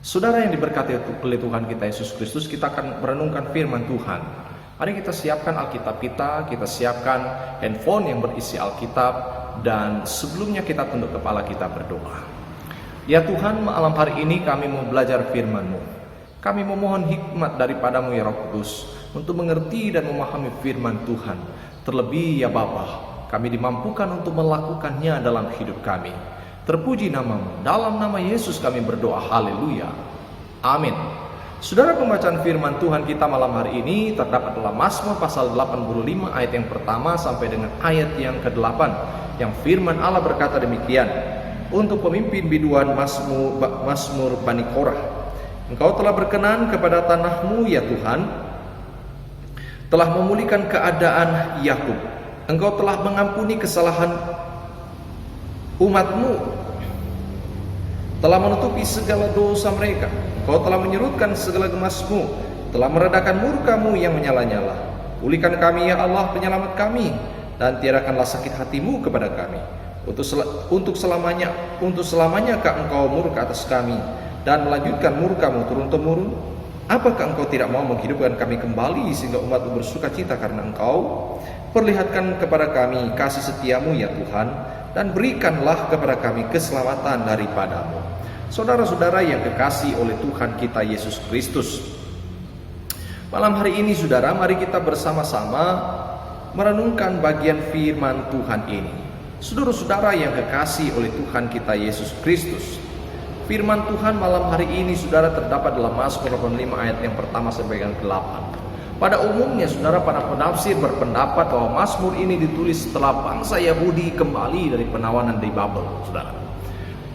Saudara yang diberkati oleh Tuhan kita Yesus Kristus, kita akan merenungkan firman Tuhan. Mari kita siapkan Alkitab kita siapkan handphone yang berisi Alkitab, dan sebelumnya kita tunduk kepala kita berdoa. Ya Tuhan, malam hari ini kami mau belajar firman-Mu. Kami memohon hikmat daripadamu ya Roh Kudus, untuk mengerti dan memahami firman Tuhan. Terlebih ya Bapa, kami dimampukan untuk melakukannya dalam hidup kami. Terpuji namamu, dalam nama Yesus kami berdoa, haleluya, amin. Saudara, pembacaan firman Tuhan kita malam hari ini terdapat dalam Mazmur pasal 85 ayat yang pertama sampai dengan ayat yang ke-8, yang firman Allah berkata demikian: untuk pemimpin biduan Mazmur Bani Korah, Engkau telah berkenan kepada tanahmu ya Tuhan, telah memulihkan keadaan Yakub. Engkau telah mengampuni kesalahan umatmu, telah menutupi segala dosa mereka. Kau telah menyurutkan segala gemasmu, telah meredakan murkamu yang menyala-nyala. Pulihkan kami ya Allah, penyelamat kami, dan tiadakanlah sakit hatimu kepada kami. Untuk selamaняkah engkau murka atas kami, dan melanjutkan murkamu turun-temurun? Apakah engkau tidak mau menghidupkan kami kembali, sehingga umatmu bersuka cita karena engkau? Perlihatkan kepada kami kasih setiamu ya Tuhan, dan berikanlah kepada kami keselamatan daripadamu. Saudara-saudara yang kekasih oleh Tuhan kita Yesus Kristus, malam hari ini saudara, mari kita bersama-sama merenungkan bagian firman Tuhan ini. Saudara-saudara yang kekasih oleh Tuhan kita Yesus Kristus, firman Tuhan malam hari ini saudara terdapat dalam Mazmur 85 ayat yang pertama sampai dengan ke-8. Pada umumnya saudara, para penafsir berpendapat bahwa Mazmur ini ditulis setelah bangsa Yahudi kembali dari penawanan di Babel, saudara,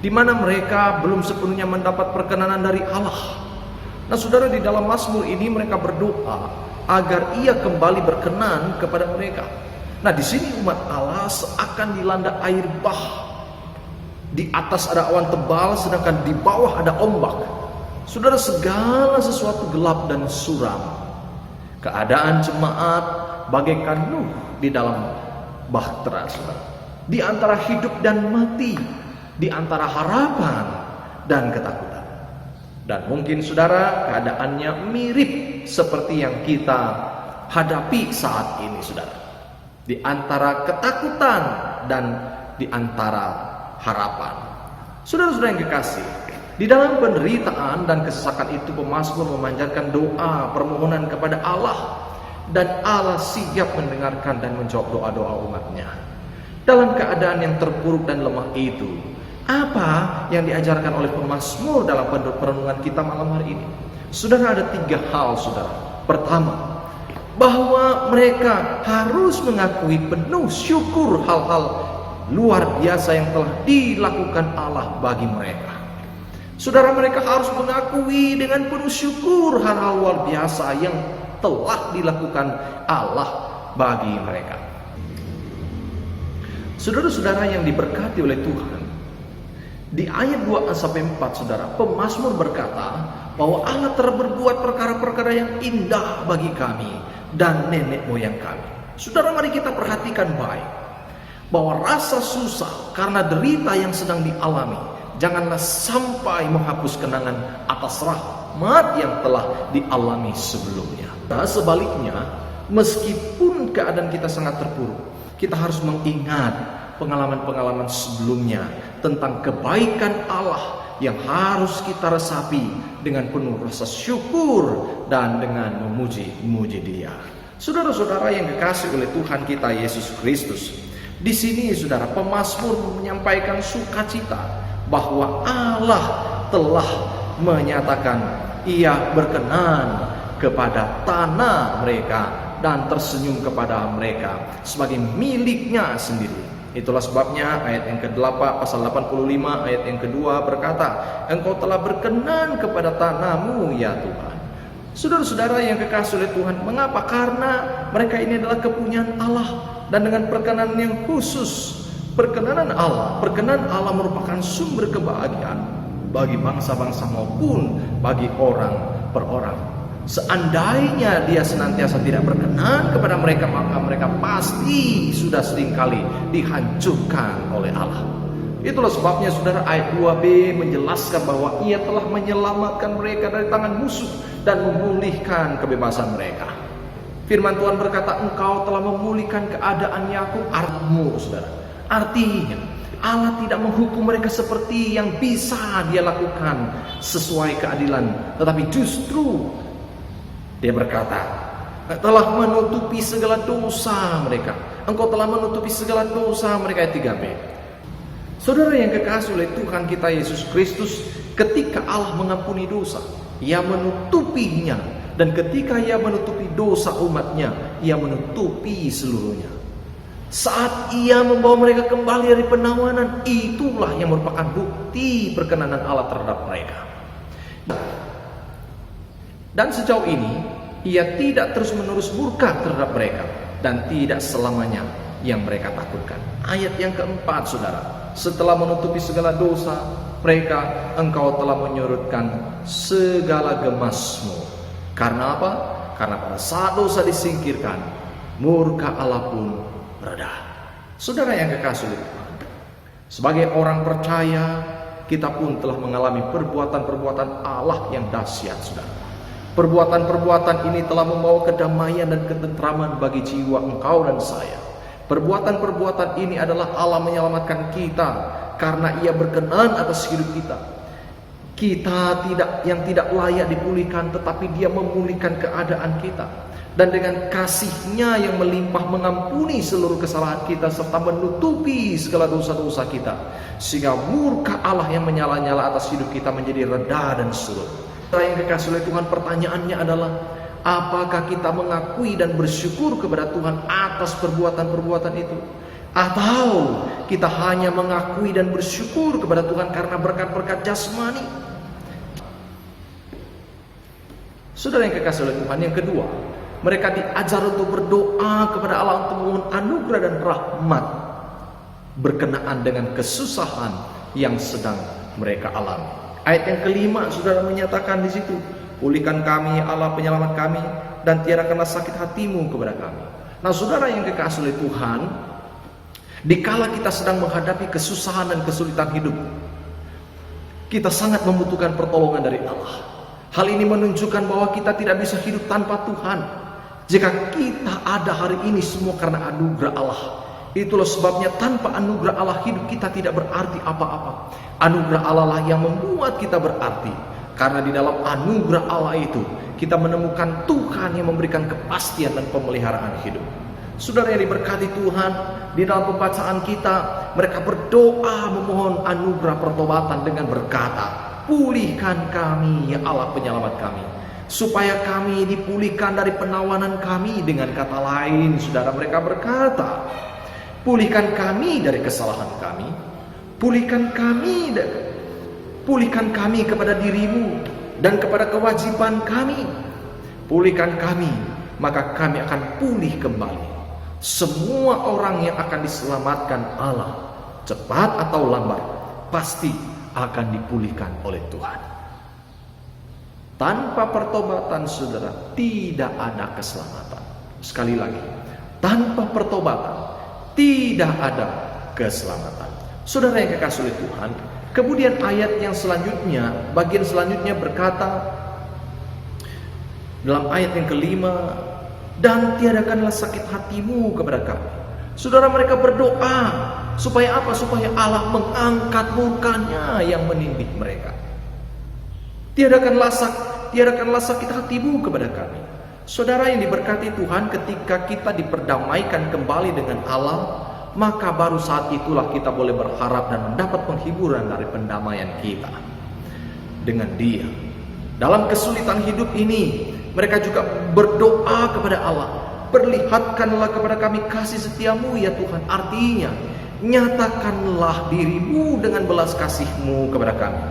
di mana mereka belum sepenuhnya mendapat perkenanan dari Allah. Nah saudara, di dalam Mazmur ini mereka berdoa agar Ia kembali berkenan kepada mereka. Nah di sini umat Allah seakan dilanda air bah. Di atas ada awan tebal, sedangkan di bawah ada ombak. Saudara, segala sesuatu gelap dan suram. Keadaan jemaat bagaikan Nuh di dalam bahtera, saudara. Di antara hidup dan mati, di antara harapan dan ketakutan. Dan mungkin saudara, keadaannya mirip seperti yang kita hadapi saat ini, saudara. Di antara ketakutan dan di antara harapan. Saudara-saudara yang kekasih, di dalam penderitaan dan kesesakan itu, pemazmur memanjatkan doa permohonan kepada Allah, dan Allah siap mendengarkan dan menjawab doa-doa umatnya. Dalam keadaan yang terpuruk dan lemah itu, apa yang diajarkan oleh pemazmur dalam perenungan kita malam hari ini? Saudara, ada 3 hal, saudara. Pertama, bahwa mereka harus mengakui penuh syukur hal-hal luar biasa yang telah dilakukan Allah bagi mereka. Saudara, mereka harus mengakui dengan penuh syukur hal-hal luar biasa yang telah dilakukan Allah bagi mereka. Saudara-saudara yang diberkati oleh Tuhan, di ayat 2-4 saudara, pemazmur berkata bahwa Allah telah berbuat perkara-perkara yang indah bagi kami dan nenek moyang kami. Saudara, mari kita perhatikan baik bahwa rasa susah karena derita yang sedang dialami janganlah sampai menghapus kenangan atas rahmat yang telah dialami sebelumnya. Nah, sebaliknya, meskipun keadaan kita sangat terpuruk, kita harus mengingat pengalaman-pengalaman sebelumnya tentang kebaikan Allah yang harus kita resapi dengan penuh rasa syukur dan dengan memuji Dia. Saudara-saudara yang dikasihi oleh Tuhan kita Yesus Kristus, di sini saudara, pemazmur menyampaikan sukacita bahwa Allah telah menyatakan Ia berkenan kepada tanah mereka dan tersenyum kepada mereka sebagai miliknya sendiri. Itulah sebabnya ayat yang ke-8 pasal 85 ayat yang kedua berkata, Engkau telah berkenan kepada tanahmu ya Tuhan. Saudara-saudara yang kekasih oleh Tuhan, mengapa? Karena mereka ini adalah kepunyaan Allah, dan dengan perkenanan yang khusus. Perkenanan Allah merupakan sumber kebahagiaan bagi bangsa-bangsa maupun bagi orang per orang. Seandainya Dia senantiasa tidak berkenan kepada mereka, maka mereka pasti sudah seringkali dihancurkan oleh Allah. Itulah sebabnya saudara, ayat 2b menjelaskan bahwa ia telah menyelamatkan mereka dari tangan musuh dan memulihkan kebebasan mereka. Firman Tuhan berkata, engkau telah memulihkan keadaan Yakub, artimu saudara. Artinya Allah tidak menghukum mereka seperti yang bisa dia lakukan sesuai keadilan, tetapi justru dia berkata, telah menutupi segala dosa mereka. Engkau telah menutupi segala dosa mereka. Ayat 3b. Saudara yang kekasih oleh Tuhan kita Yesus Kristus, ketika Allah mengampuni dosa, ia menutupinya. Dan ketika ia menutupi dosa umatnya, ia menutupi seluruhnya. Saat ia membawa mereka kembali dari penawanan, itulah yang merupakan bukti perkenanan Allah terhadap mereka. Dan sejauh ini, ia tidak terus-menerus murka terhadap mereka, dan tidak selamanya yang mereka takutkan. Ayat yang keempat saudara, setelah menutupi segala dosa mereka, engkau telah menyurutkan segala gemasmu. Karena apa? Karena pada saat dosa disingkirkan, murka Allah pun reda. Saudara yang kekasih oleh Tuhan, sebagai orang percaya, kita pun telah mengalami perbuatan-perbuatan Allah yang dahsyat saudara. Perbuatan-perbuatan ini telah membawa kedamaian dan ketentraman bagi jiwa engkau dan saya. Perbuatan-perbuatan ini adalah Allah menyelamatkan kita karena ia berkenan atas hidup kita. Kita yang tidak layak dipulihkan, tetapi dia memulihkan keadaan kita. Dan dengan kasih-Nya yang melimpah mengampuni seluruh kesalahan kita serta menutupi segala dosa-dosa kita, sehingga murka Allah yang menyala-nyala atas hidup kita menjadi reda dan surut. Yang kekasih oleh Tuhan, pertanyaannya adalah, apakah kita mengakui dan bersyukur kepada Tuhan atas perbuatan-perbuatan itu? Atau kita hanya mengakui dan bersyukur kepada Tuhan karena berkat-berkat jasmani? Saudara yang kekasih oleh Tuhan, yang kedua, mereka diajar untuk berdoa kepada Allah untuk memohon anugerah dan rahmat berkenaan dengan kesusahan yang sedang mereka alami. Ayat yang kelima saudara menyatakan di situ, pulihkan kami Allah penyelamat kami, dan tiadakanlah sakit hatimu kepada kami. Nah saudara yang kekasih oleh Tuhan, dikala kita sedang menghadapi kesusahan dan kesulitan hidup, kita sangat membutuhkan pertolongan dari Allah. Hal ini menunjukkan bahwa kita tidak bisa hidup tanpa Tuhan. Jika kita ada hari ini semua karena anugerah Allah. Itulah sebabnya tanpa anugerah Allah hidup kita tidak berarti apa-apa. Anugerah Allah lah yang membuat kita berarti. Karena di dalam anugerah Allah itu kita menemukan Tuhan yang memberikan kepastian dan pemeliharaan hidup. Saudara yang diberkati Tuhan, di dalam pembacaan kita mereka berdoa memohon anugerah pertobatan dengan berkata, pulihkan kami ya Allah penyelamat kami, supaya kami dipulihkan dari penawanan kami. Dengan kata lain saudara, mereka berkata, pulihkan kami dari kesalahan kami, pulihkan kami kepada dirimu dan kepada kewajiban kami. Pulihkan kami, maka kami akan pulih kembali. Semua orang yang akan diselamatkan Allah, cepat atau lambat, pasti akan dipulihkan oleh Tuhan. Tanpa pertobatan saudara, tidak ada keselamatan. Sekali lagi, tanpa pertobatan tidak ada keselamatan. Saudara yang kekasih oleh Tuhan, kemudian ayat yang selanjutnya, bagian selanjutnya berkata dalam ayat yang kelima, dan tiadakanlah sakit hatimu kepada kami. Saudara, mereka berdoa supaya apa? Supaya Allah mengangkat murkanya yang menindih mereka. Tiadakanlah sakit hatimu kepada kami. Saudara yang diberkati Tuhan, ketika kita diperdamaikan kembali dengan Allah, maka baru saat itulah kita boleh berharap dan mendapat penghiburan dari pendamaian kita dengan Dia. Dalam kesulitan hidup ini, mereka juga berdoa kepada Allah, perlihatkanlah kepada kami kasih setiamu ya Tuhan. Artinya, nyatakanlah dirimu dengan belas kasih-Mu kepada kami.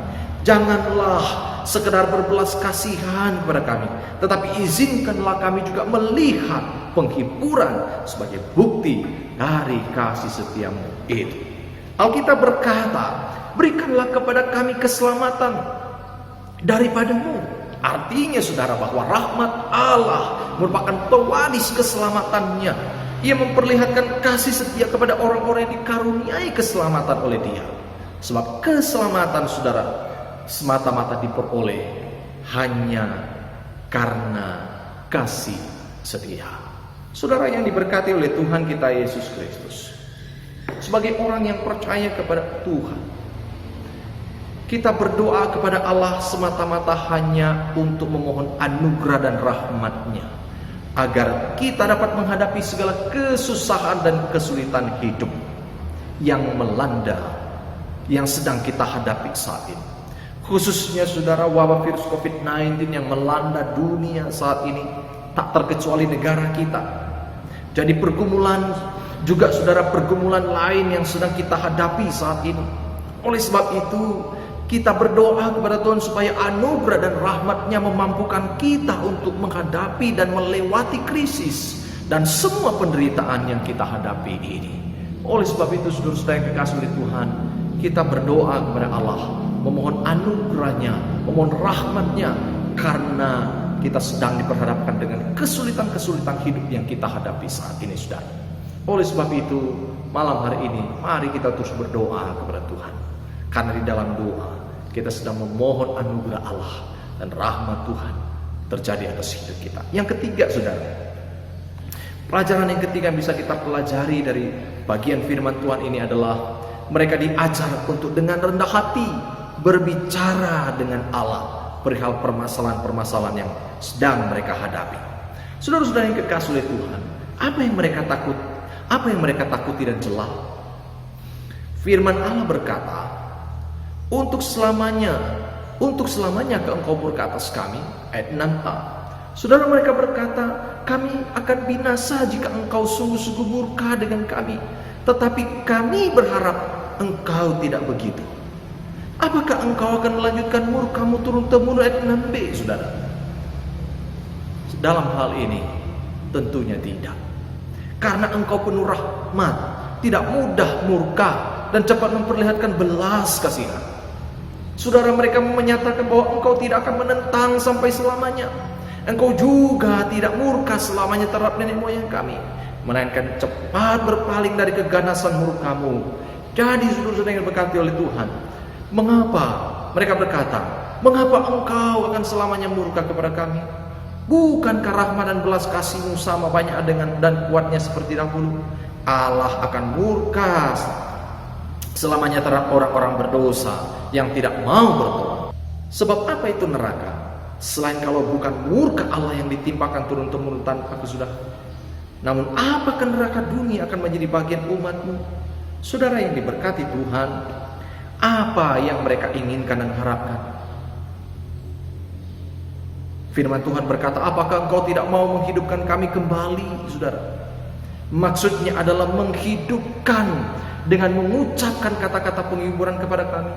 Janganlah sekedar berbelas kasihan kepada kami, tetapi izinkanlah kami juga melihat penghiburan sebagai bukti dari kasih setiamu itu. Alkitab berkata, berikanlah kepada kami keselamatan daripada-Mu. Artinya saudara, bahwa rahmat Allah merupakan pewaris keselamatannya. Ia memperlihatkan kasih setia kepada orang-orang yang dikaruniai keselamatan oleh Dia. Sebab keselamatan saudara semata-mata diperoleh hanya karena kasih setia. Saudara yang diberkati oleh Tuhan kita Yesus Kristus, sebagai orang yang percaya kepada Tuhan, kita berdoa kepada Allah semata-mata hanya untuk memohon anugerah dan rahmat-Nya, agar kita dapat menghadapi segala kesusahan dan kesulitan hidup yang melanda, yang sedang kita hadapi saat ini. Khususnya saudara, wabah virus COVID-19 yang melanda dunia saat ini, tak terkecuali negara kita. Jadi pergumulan juga saudara, pergumulan lain yang sedang kita hadapi saat ini. Oleh sebab itu, kita berdoa kepada Tuhan supaya anugerah dan rahmat-Nya memampukan kita untuk menghadapi dan melewati krisis dan semua penderitaan yang kita hadapi ini. Oleh sebab itu, saudara-saudara yang kekasih oleh Tuhan, kita berdoa kepada Allah, memohon anugerah-Nya, memohon rahmat-Nya, karena kita sedang diperhadapkan dengan kesulitan-kesulitan hidup yang kita hadapi saat ini, saudara. Oleh sebab itu, malam hari ini, mari kita terus berdoa kepada Tuhan. Karena di dalam doa, kita sedang memohon anugerah Allah dan rahmat Tuhan terjadi atas hidup kita. Yang ketiga, saudara, pelajaran yang ketiga yang bisa kita pelajari dari bagian firman Tuhan ini adalah mereka diajar untuk dengan rendah hati berbicara dengan Allah perihal permasalahan-permasalahan yang sedang mereka hadapi. Saudara-saudara yang kekasih oleh Tuhan, apa yang mereka takut? Apa yang mereka takuti dan celah? Firman Allah berkata, untuk selamanya ke engkau murka atas kami. Ayat 6a. Saudara, mereka berkata, kami akan binasa jika engkau sungguh-sungguh murka dengan kami. Tetapi kami berharap engkau tidak begitu. Apakah engkau akan melanjutkan murkamu turun-temurun? Ayat 6b, saudara. Dalam hal ini tentunya tidak. Karena engkau penuh rahmat, tidak mudah murka, dan cepat memperlihatkan belas kasihan. Saudara, mereka menyatakan bahwa engkau tidak akan menentang sampai selamanya. Engkau juga tidak murka selamanya terhadap nenek moyang kami, melainkan cepat berpaling dari keganasan murkamu. Jadi saudara-saudara yang diberkati oleh Tuhan, mengapa mereka berkata, mengapa engkau akan selamanya murka kepada kami? Bukankah rahmat dan belas kasih-Mu sama banyak dengan dan kuatnya seperti dahulu? Allah akan murka selamanya terhadap orang-orang berdosa yang tidak mau bertobat. Sebab apa itu neraka? Selain kalau bukan murka Allah yang ditimpakan turun-temurun tanpa kesudahan. Namun apakah neraka dunia akan menjadi bagian umat-Mu? Saudara yang diberkati Tuhan, apa yang mereka inginkan dan harapkan? Firman Tuhan berkata, apakah engkau tidak mau menghidupkan kami kembali, saudara? Maksudnya adalah menghidupkan dengan mengucapkan kata-kata penghiburan kepada kami,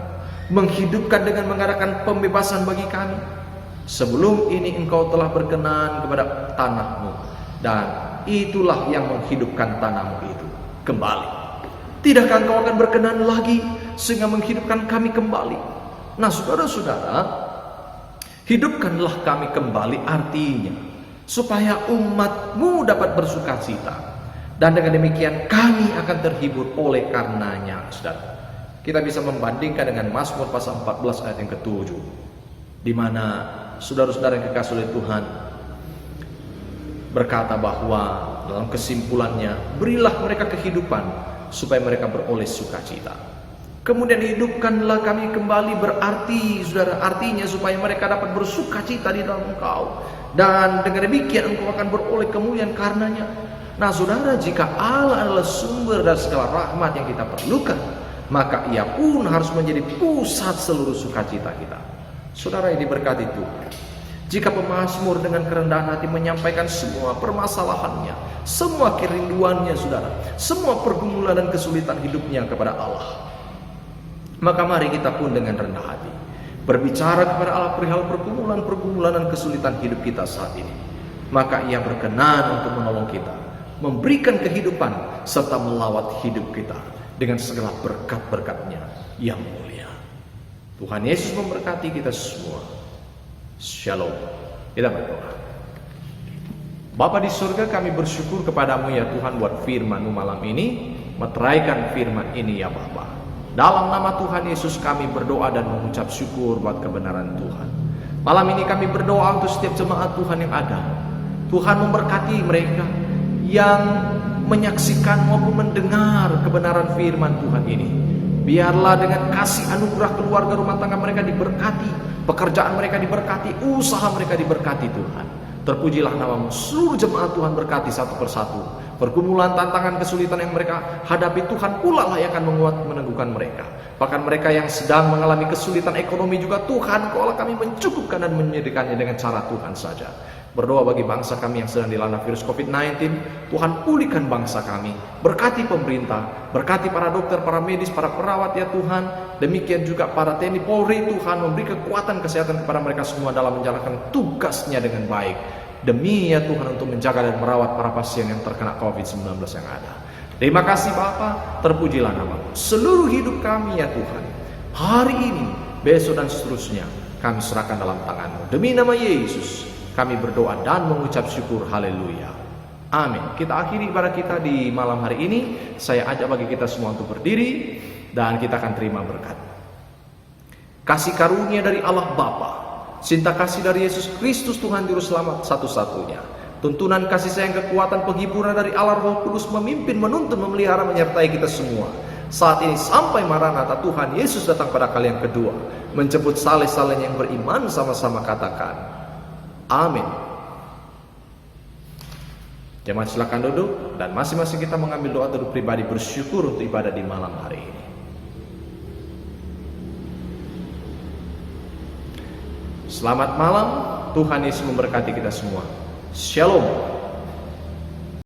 menghidupkan dengan mengadakan pembebasan bagi kami. Sebelum ini engkau telah berkenan kepada tanah-Mu, dan itulah yang menghidupkan tanah-Mu itu kembali. Tidakkah engkau akan berkenan lagi sehingga menghidupkan kami kembali? Nah, saudara-saudara, hidupkanlah kami kembali artinya supaya umat-Mu dapat bersukacita, dan dengan demikian kami akan terhibur oleh karenanya. Saudara, kita bisa membandingkan dengan Mazmur pasal 14 ayat yang ke-7, di mana saudara-saudara yang kekasih oleh Tuhan berkata bahwa dalam kesimpulannya, berilah mereka kehidupan supaya mereka beroleh sukacita. Kemudian hidupkanlah kami kembali berarti, saudara, artinya supaya mereka dapat bersukacita di dalam Engkau, dan dengan demikian Engkau akan beroleh kemuliaan karenanya. Nah, saudara, jika Allah adalah sumber dari segala rahmat yang kita perlukan, maka Ia pun harus menjadi pusat seluruh sukacita kita. Saudara yang diberkati Tuhan, jika pemazmur dengan kerendahan hati menyampaikan semua permasalahannya, semua kerinduannya, saudara, semua pergumulan dan kesulitan hidupnya kepada Allah, maka mari kita pun dengan rendah hati berbicara kepada Allah perihal pergumulan-pergumulan dan kesulitan hidup kita saat ini. Maka Ia berkenan untuk menolong kita, memberikan kehidupan, serta melawat hidup kita dengan segala berkat-berkat-Nya yang mulia. Tuhan Yesus memberkati kita semua. Shalom. Kita berdoa. Bapa di surga, kami bersyukur kepadamu ya Tuhan buat firman-Mu malam ini. Meteraikan firman ini ya Bapa, Dalam nama Tuhan Yesus kami berdoa dan mengucap syukur buat kebenaran Tuhan. Malam ini kami berdoa untuk setiap jemaat Tuhan yang ada. Tuhan memberkati mereka yang menyaksikan maupun mendengar kebenaran firman Tuhan ini. Biarlah dengan kasih anugerah keluarga rumah tangga mereka diberkati, pekerjaan mereka diberkati, usaha mereka diberkati Tuhan. Terpujilah namamu. Seluruh jemaat Tuhan berkati satu persatu. Pergumulan, tantangan, kesulitan yang mereka hadapi, Tuhan pula lah yang akan menguat meneguhkan mereka. Bahkan mereka yang sedang mengalami kesulitan ekonomi juga, Tuhan Kau kami mencukupkan dan menyediakannya dengan cara Tuhan saja. Berdoa bagi bangsa kami yang sedang dilanda virus COVID-19. Tuhan pulihkan bangsa kami. Berkati pemerintah, berkati para dokter, para medis, para perawat ya Tuhan. Demikian juga para TNI Polri, Tuhan memberi kekuatan kesehatan kepada mereka semua dalam menjalankan tugasnya dengan baik. Demi ya Tuhan untuk menjaga dan merawat para pasien yang terkena COVID-19 yang ada. Terima kasih Bapa, terpujilah namamu. Seluruh hidup kami ya Tuhan, hari ini, besok dan seterusnya, kami serahkan dalam tangan-Mu. Demi nama Yesus, kami berdoa dan mengucap syukur. Haleluya. Amin. Kita akhiri ibadah kita di malam hari ini. Saya ajak bagi kita semua untuk berdiri dan kita akan terima berkat. Kasih karunia dari Allah Bapa, cinta kasih dari Yesus Kristus Tuhan Juru Selamat satu-satunya, tuntunan kasih sayang, kekuatan, penghiburan dari Allah Roh Kudus memimpin, menuntun, memelihara, menyertai kita semua saat ini sampai Maranatha Tuhan Yesus datang pada kali yang kedua, menjemput saleh-saleh yang beriman. Sama-sama katakan amin. Jemaat silakan duduk dan masing-masing kita mengambil doa dulu pribadi bersyukur untuk ibadah di malam hari ini. Selamat malam, Tuhan Yesus memberkati kita semua. Shalom.